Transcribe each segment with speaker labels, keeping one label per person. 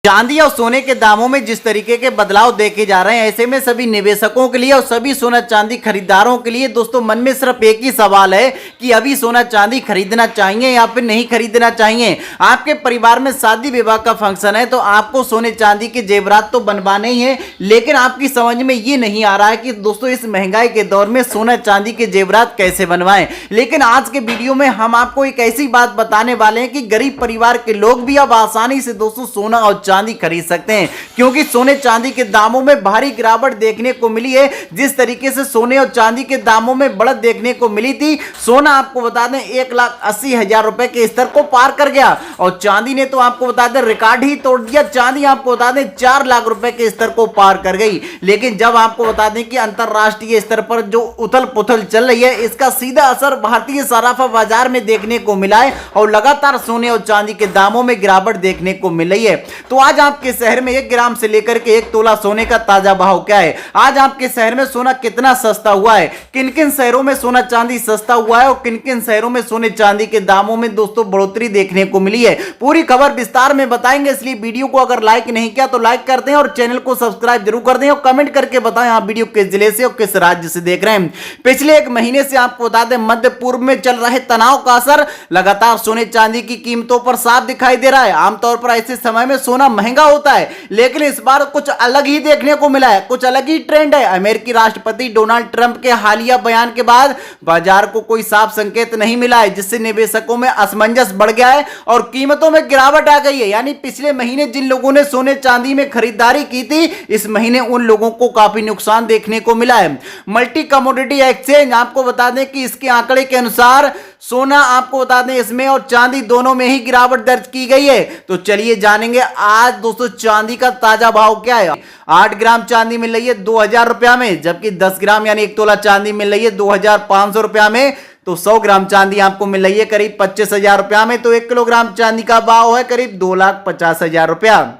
Speaker 1: चांदी और सोने के दामों में जिस तरीके के बदलाव देखे जा रहे हैं, ऐसे में सभी निवेशकों के लिए और सभी सोना चांदी खरीदारों के लिए दोस्तों मन में सिर्फ एक ही सवाल है कि अभी सोना चांदी खरीदना चाहिए या फिर नहीं खरीदना चाहिए। आपके परिवार में शादी विवाह का फंक्शन है तो आपको सोने चांदी के जेवरात तो बनवाने ही है, लेकिन आपकी समझ में ये नहीं आ रहा है कि दोस्तों इस महंगाई के दौर में सोना चांदी के जेवरात कैसे बनवाएं। लेकिन आज के वीडियो में हम आपको एक ऐसी बात बताने वाले हैं कि गरीब परिवार के लोग भी अब आसानी से दोस्तों सोना और चांदी खरीद सकते हैं, क्योंकि सोने चांदी के दामों में भारी गिरावट देखने को मिली है। जिस तरीके से सोने और चांदी के दामों में बढ़त देखने को मिली थी, सोना आपको बता दें 1,80,000 रुपए के स्तर को पार कर गया और चांदी ने तो आपको बता दें रिकॉर्ड ही तोड़ दिया। चांदी आपको बता दें 4 लाख रुपए के स्तर को पार कर गई। लेकिन जब आपको बता दें कि अंतरराष्ट्रीय स्तर पर जो उथल पुथल चल रही है, इसका सीधा असर भारतीय सराफा बाजार में देखने को मिला है और लगातार सोने और चांदी के दामों में गिरावट देखने को मिल रही है। तो आज आपके शहर में 1 ग्राम से लेकर के 1 तोला सोने का ताजा भाव क्या है, आज आपके शहर में सोना कितना सस्ता हुआ है, किन किन शहरों में सोना चांदी सस्ता हुआ है और किन किन शहरों में सोने चांदी के दामों में दोस्तों बढ़ोतरी देखने को मिली है, पूरी खबर विस्तार में बताएंगे। इसलिए वीडियो को अगर लाइक नहीं किया तो लाइक कर दें और चैनल को सब्सक्राइब जरूर कर दें और कमेंट करके बताएं आप वीडियो किस जिले से और किस राज्य से देख रहे हैं। पिछले 1 महीने से आपको बता दें मध्य पूर्व में चल रहे तनाव का असर लगातार सोने चांदी की कीमतों पर साफ दिखाई दे रहा है। आमतौर पर ऐसे समय में सोना महंगा होता है, लेकिन इस बार कुछ अलग ही देखने को मिला है, कुछ अलग ही ट्रेंड है। अमेरिकी राष्ट्रपति डोनाल्ड ट्रंप के हालिया बयान के बाद बाजार को कोई साफ संकेत नहीं मिला है, जिससे निवेशकों में असमंजस बढ़ गया है और कीमतों में गिरावट आ गई है। यानी पिछले महीने जिन लोगों ने सोने चांदी में खरीदारी की थी, इस महीने उन लोगों को काफी नुकसान देखने को मिला है। मल्टी कमोडिटी एक्सचेंज आपको बता दें कि इसके आंकड़े के अनुसार सोना आपको बता दें इसमें और चांदी दोनों में ही गिरावट दर्ज की गई है। तो चलिए जानेंगे आज दोस्तों चांदी का ताजा भाव क्या है। 8 ग्राम चांदी मिल रही है 2,000 रुपया में, जबकि 10 ग्राम यानी 1 तोला चांदी मिल रही है 2,500 रुपया में। तो 100 ग्राम चांदी आपको मिल रही है करीब 25,000 रुपया में। तो 1 किलोग्राम चांदी का भाव है करीब 2,50,000 रुपया।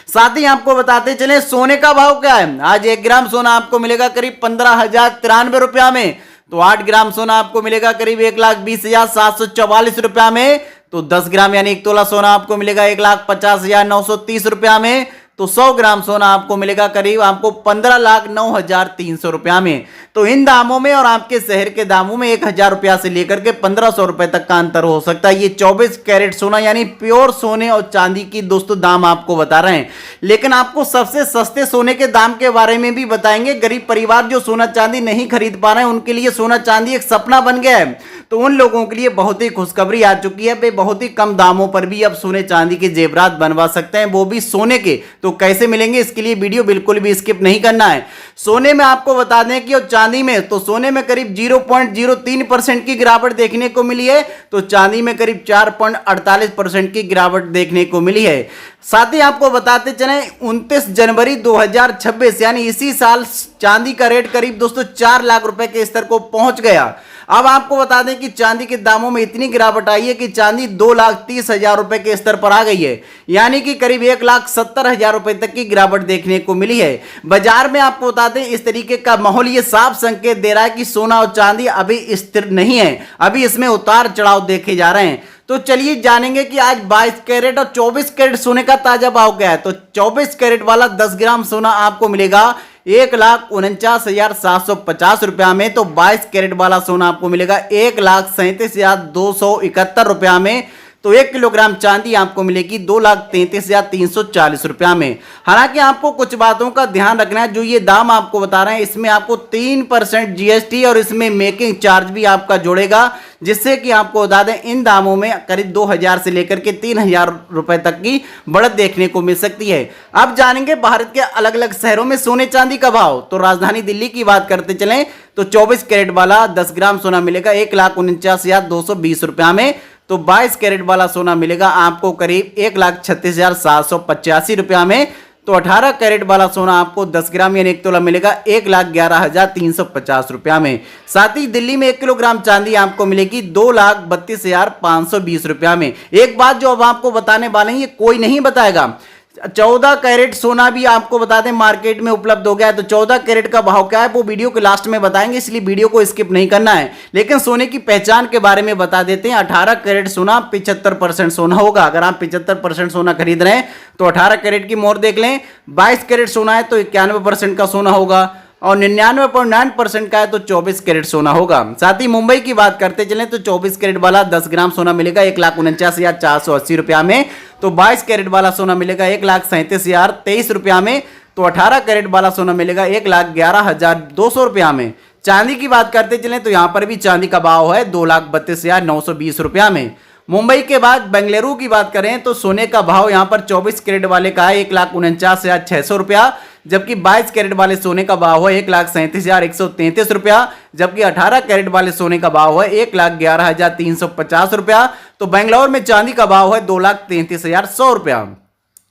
Speaker 1: साथ ही आपको बताते चले सोने का भाव क्या है। आज 1 ग्राम सोना आपको मिलेगा करीब 15,093 रुपया में। तो 8 ग्राम सोना आपको मिलेगा करीब 1,20,744 रुपया में। तो 10 ग्राम यानी 1 तोला सोना आपको मिलेगा 1,50,930 रुपया में। तो 100 ग्राम सोना आपको मिलेगा करीब आपको 15,09,300 रुपया में। तो इन दामों में और आपके शहर के दामों में 1,000 रुपया से लेकर के 1,500 रुपए तक का अंतर हो सकता है। ये 24 कैरेट सोना यानी प्योर सोने और चांदी की दोस्तों दाम आपको बता रहे हैं। लेकिन आपको सबसे सस्ते सोने के दाम के बारे में भी बताएंगे। गरीब परिवार जो सोना चांदी नहीं खरीद पा रहे हैं, उनके लिए सोना चांदी एक सपना बन गया है। तो उन लोगों के लिए बहुत ही खुशखबरी आ चुकी है, वे बहुत ही कम दामों पर भी अब सोने चांदी के जेवरात बनवा सकते हैं, वो भी सोने के। तो कैसे मिलेंगे, इसके लिए वीडियो बिल्कुल भी स्किप नहीं करना है। सोने में आपको बता दें कि और चांदी में, तो सोने में करीब 0.03% की गिरावट देखने को मिली है, तो चांदी में करीब 4.48% की गिरावट देखने को मिली है। साथ ही आपको बताते चलें 29 जनवरी 2026 यानी इसी साल चांदी का रेट करीब दोस्तों 4 लाख रुपए के स्तर को पहुंच गया। अब आपको बता दें कि चांदी के दामों में इतनी गिरावट आई है कि चांदी 2,30,000 रुपए के स्तर पर आ गई है, यानी कि करीब 1,70,000 रुपए तक की गिरावट देखने को मिली है। बाजार में आपको बता दें इस तरीके का माहौल ये साफ संकेत दे रहा है कि सोना और चांदी अभी स्थिर नहीं है, अभी इसमें उतार चढ़ाव देखे जा रहे हैं। तो चलिए जानेंगे कि आज 22 कैरेट और 24 कैरेट सोने का ताजा भाव क्या है। तो 24 कैरेट वाला 10 ग्राम सोना आपको मिलेगा 1,49,750 रुपया में। तो 22 कैरेट वाला सोना आपको मिलेगा 1,37,271 रुपया में। तो 1 किलोग्राम चांदी आपको मिलेगी 2,33,340 रुपया में। हालांकि आपको कुछ बातों का ध्यान रखना है, जो ये दाम आपको बता रहे हैं इसमें आपको 3% जीएसटी और इसमें मेकिंग चार्ज भी आपका जोड़ेगा, जिससे कि आपको बता दें इन दामों में करीब 2,000 से लेकर के 3,000 रुपए तक की बढ़त देखने को मिल सकती है। अब जानेंगे भारत के अलग अलग शहरों में सोने चांदी का भाव। तो राजधानी दिल्ली की बात करते चलें तो 24 कैरेट वाला 10 ग्राम सोना मिलेगा 1,49,220 रुपया में। तो 22 कैरेट वाला सोना मिलेगा आपको करीब 1,36,785 रुपया में। तो 18 कैरेट वाला सोना आपको 10 ग्राम यानी 1 तोला मिलेगा 1,11,350 रुपया में। साथ ही दिल्ली में 1 किलोग्राम चांदी आपको मिलेगी 2,32,520 रुपया में। एक बात जो अब आपको बताने वाले हैं ये कोई नहीं बताएगा, 14 कैरेट सोना भी आपको बता दें मार्केट में उपलब्ध हो गया है। तो 14 कैरेट का भाव क्या है वो वीडियो के लास्ट में बताएंगे, इसलिए वीडियो को स्किप नहीं करना है। लेकिन सोने की पहचान के बारे में बता देते हैं। 18 कैरेट सोना 75% सोना होगा। अगर आप 75% सोना खरीद रहे हैं तो 18 कैरेट की मोहर देख लें। 22 कैरेट सोना है तो 91% का सोना होगा, और 99.9% का है तो 24 कैरेट सोना होगा। साथ ही मुंबई की बात करते चलें तो 24 कैरेट वाला 10 ग्राम सोना मिलेगा 1,49,480 रुपया में। तो 22 कैरेट वाला सोना मिलेगा 1,37,023 रुपया में। तो 18 कैरेट वाला सोना मिलेगा 1,11,200 रुपया में। चांदी की बात करते चलें तो यहां पर भी चांदी का भाव है 2,32,920 रुपया में। मुंबई के बाद बेंगलुरु की बात करें तो सोने का भाव यहां पर 24 कैरेट वाले का है 1,49,600 रुपया, जबकि 22 कैरेट वाले सोने का भाव है 1,37,133 रुपया, जबकि 18 कैरेट वाले सोने का भाव है 1,11,350 रुपया। तो बेंगलुरु में चांदी का भाव है 2,33,100 रुपया।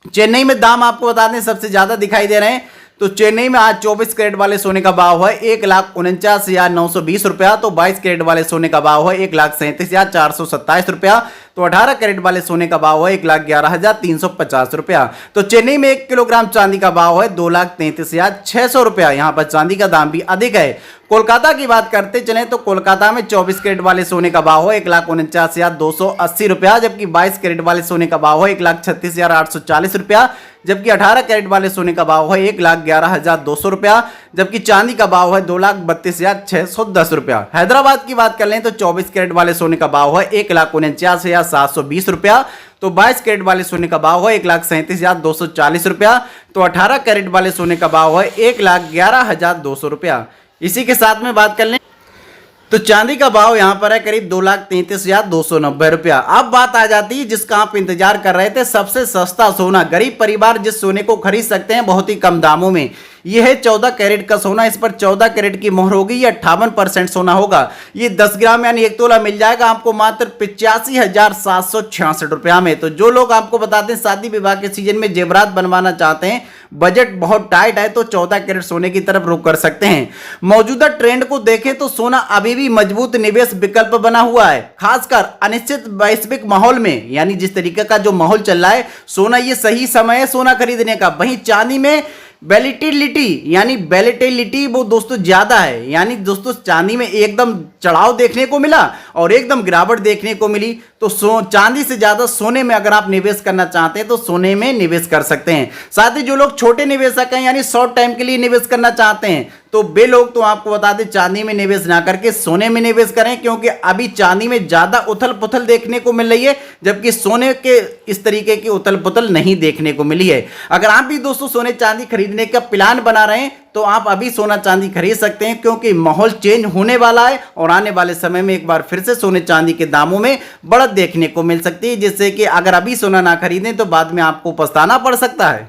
Speaker 1: चेन्नई में दाम आपको बता दें सबसे ज्यादा दिखाई दे रहे हैं। तो चेन्नई में आज 24 कैरेट वाले सोने का भाव है 1,49,920 रुपया। तो 22 कैरेट वाले सोने का भाव है 1,37,427 रुपया। तो 18 कैरेट वाले सोने का भाव है 1,11,350 रुपया। तो चेन्नई में 1 किलोग्राम चांदी का भाव है 2,33,600 रुपया। यहां पर चांदी का दाम भी अधिक है। कोलकाता की बात करते चलें तो कोलकाता में 24 कैरेट वाले सोने का भाव है 1,49,280 रुपया, जबकि 22 कैरेट वाले सोने का भाव है 1,36,840 रुपया, जबकि 18 कैरेट वाले सोने का भाव है 1,11,200 रुपया, जबकि चांदी का भाव है 2,32,610 रुपया। हैदराबाद की बात कर लें तो 24 कैरेट वाले सोने का भाव है 1,49,720 रुपया। तो 22 कैरेट वाले सोने का भाव है 1,37,240 रुपया। तो 18 कैरेट वाले सोने का भाव है 1,11,200 रुपया। इसी के साथ में बात कर लें तो चांदी का भाव यहां पर है करीब 2,33,290 रुपया। अब बात आ जाती है जिसका आप इंतजार कर रहे थे, सबसे सस्ता सोना। गरीब परिवार जिस सोने को खरीद सकते हैं बहुत ही कम दामों में, यह है 14 कैरेट का सोना। इस पर 14 कैरेट की मोहर होगी, ये 58% सोना होगा। ये 10 ग्राम यानी 1 तोला मिल जाएगा आपको मात्र 85,766 रुपया में। तो जो लोग आपको बताते हैं शादी विवाह के सीजन में जेवरात बनवाना चाहते हैं, बजट बहुत टाइट है, तो 14 कैरेट सोने की तरफ रुख कर सकते हैं। मौजूदा ट्रेंड को देखें तो सोना अभी भी मजबूत निवेश विकल्प बना हुआ है, खासकर अनिश्चित वैश्विक माहौल में। यानी जिस तरीके का जो माहौल चल रहा है, सोना ये सही समय है सोना खरीदने का। वहीं चांदी में वैलेटिलिटी वो दोस्तों ज्यादा है। यानी दोस्तों चांदी में एकदम चढ़ाव देखने को मिला और एकदम गिरावट देखने को मिली। तो चांदी से ज्यादा सोने में अगर आप निवेश करना चाहते हैं तो सोने में निवेश कर सकते हैं। साथ ही जो लोग छोटे निवेशक हैं यानी शॉर्ट टाइम के लिए निवेश करना चाहते हैं तो वे लोग तो आपको बता दें चांदी में निवेश ना करके सोने में निवेश करें, क्योंकि अभी चांदी में ज्यादा उथल पुथल देखने को मिल रही है, जबकि सोने के इस तरीके की उथल पुथल नहीं देखने को मिली है। अगर आप भी दोस्तों सोने चांदी खरीदने का प्लान बना रहे हैं तो आप अभी सोना चांदी खरीद सकते हैं, क्योंकि माहौल चेंज होने वाला है और आने वाले समय में एक बार फिर से सोने चांदी के दामों में बढ़त देखने को मिल सकती है, जिससे कि अगर अभी सोना ना खरीदें तो बाद में आपको पछताना पड़ सकता है।